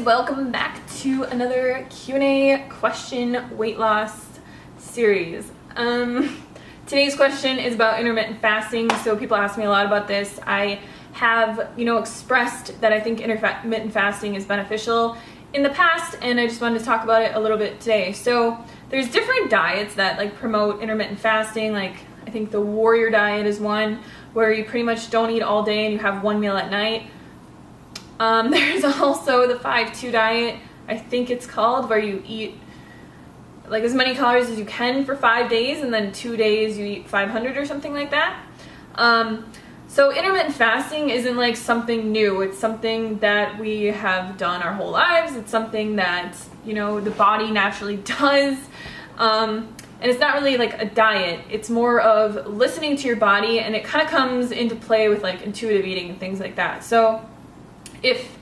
welcome back to another Q&A question weight loss series. Today's question is about intermittent fasting. So people ask me a lot about this. I have, expressed that I think intermittent fasting is beneficial in the past, and I just wanted to talk about it a little bit today. So there's different diets that promote intermittent fasting. I think the warrior diet is one where you pretty much don't eat all day and you have one meal at night. There's also the 5-2 diet, I think it's called, where you eat as many calories as you can for 5 days, and then 2 days you eat 500 or something like that. So intermittent fasting isn't something new. It's something that we have done our whole lives. It's something that, the body naturally does. And it's not really a diet. It's more of listening to your body, and it kind of comes into play with intuitive eating and things like that. So if,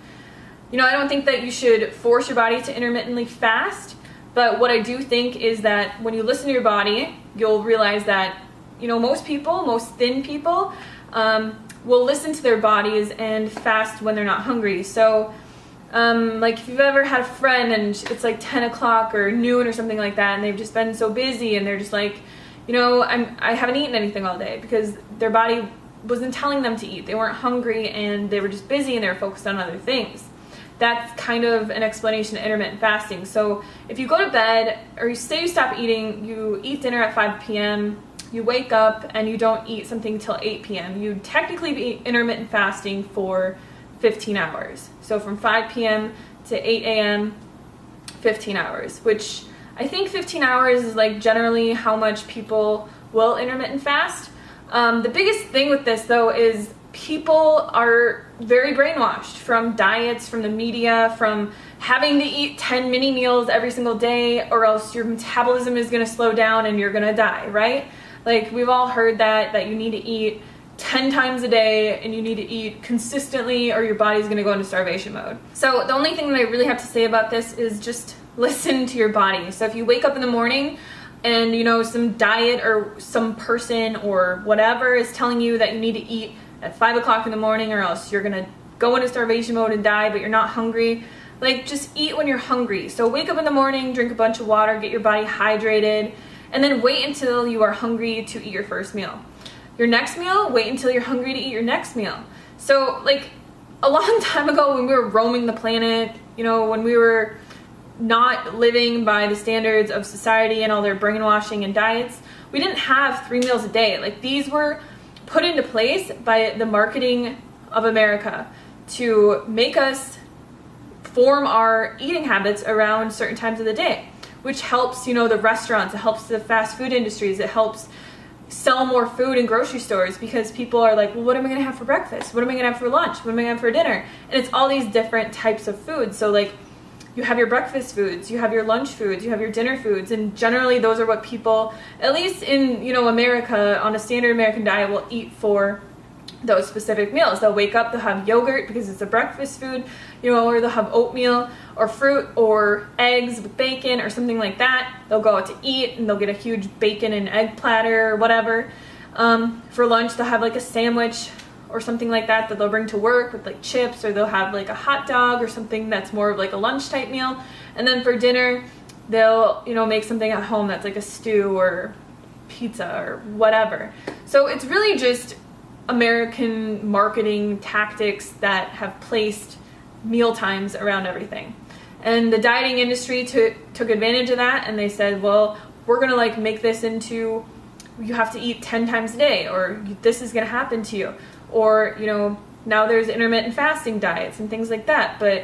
I don't think that you should force your body to intermittently fast, but what I do think is that when you listen to your body, you'll realize that, most thin people, will listen to their bodies and fast when they're not hungry. So, if you've ever had a friend and it's 10 o'clock or noon or something like that, and they've just been so busy and they're just I haven't eaten anything all day because their body wasn't telling them to eat. They weren't hungry and they were just busy and they were focused on other things. That's kind of an explanation of intermittent fasting. So if you go to bed, or you say you stop eating, you eat dinner at 5 p.m., you wake up and you don't eat something till 8 p.m., you'd technically be intermittent fasting for 15 hours. So from 5 p.m. to 8 a.m., 15 hours, which I think 15 hours is generally how much people will intermittent fast. The biggest thing with this, though, is people are very brainwashed from diets, from the media, from having to eat 10 mini meals every single day, or else your metabolism is going to slow down and you're going to die, right? We've all heard that you need to eat 10 times a day and you need to eat consistently or your body's going to go into starvation mode. So the only thing that I really have to say about this is just listen to your body. So if you wake up in the morning and some diet or some person or whatever is telling you that you need to eat at 5 o'clock in the morning or else you're gonna go into starvation mode and die, but you're not hungry, just eat when you're hungry. So wake up in the morning, drink a bunch of water, get your body hydrated, and then wait until you are hungry to eat your first meal. Your next meal, wait until you're hungry to eat your next meal. So a long time ago when we were roaming the planet, when we were not living by the standards of society and all their brainwashing and diets, we didn't have 3 meals a day. These were put into place by the marketing of America to make us form our eating habits around certain times of the day, which helps, the restaurants, it helps the fast food industries, it helps sell more food in grocery stores because people are well, what am I gonna have for breakfast? What am I gonna have for lunch? What am I gonna have for dinner? And it's all these different types of foods. So you have your breakfast foods, you have your lunch foods, you have your dinner foods, and generally those are what people, at least in America, on a standard American diet, will eat for those specific meals. They'll wake up, they'll have yogurt because it's a breakfast food, or they'll have oatmeal or fruit or eggs with bacon or something like that. They'll go out to eat and they'll get a huge bacon and egg platter or whatever. For lunch, they'll have a sandwich or something like that they'll bring to work with chips, or they'll have a hot dog or something that's more of a lunch type meal. And then for dinner, they'll make something at home that's a stew or pizza or whatever. So it's really just American marketing tactics that have placed meal times around everything. And the dieting industry took advantage of that, and they said, well, we're gonna make this into, you have to eat 10 times a day, or this is gonna happen to you. Or, now there's intermittent fasting diets and things like that, but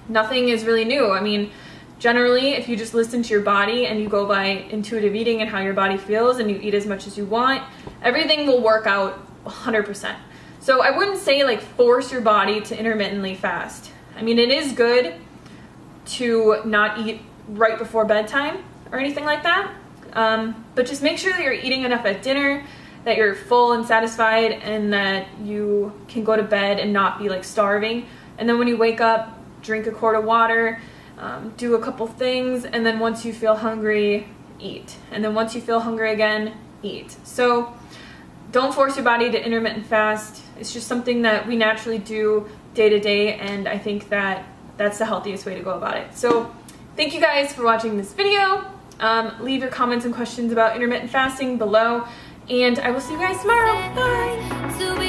nothing is really new. I mean, generally, if you just listen to your body and you go by intuitive eating and how your body feels and you eat as much as you want, everything will work out 100%. So I wouldn't say force your body to intermittently fast. I mean, it is good to not eat right before bedtime or anything like that, but just make sure that you're eating enough at dinner, that you're full and satisfied, and that you can go to bed and not be starving. And then when you wake up, drink a quart of water, do a couple things, and then once you feel hungry, eat. And then once you feel hungry again, eat. So don't force your body to intermittent fast. It's just something that we naturally do day to day, and I think that that's the healthiest way to go about it. So thank you guys for watching this video. Leave your comments and questions about intermittent fasting below, and I will see you guys tomorrow. Bye!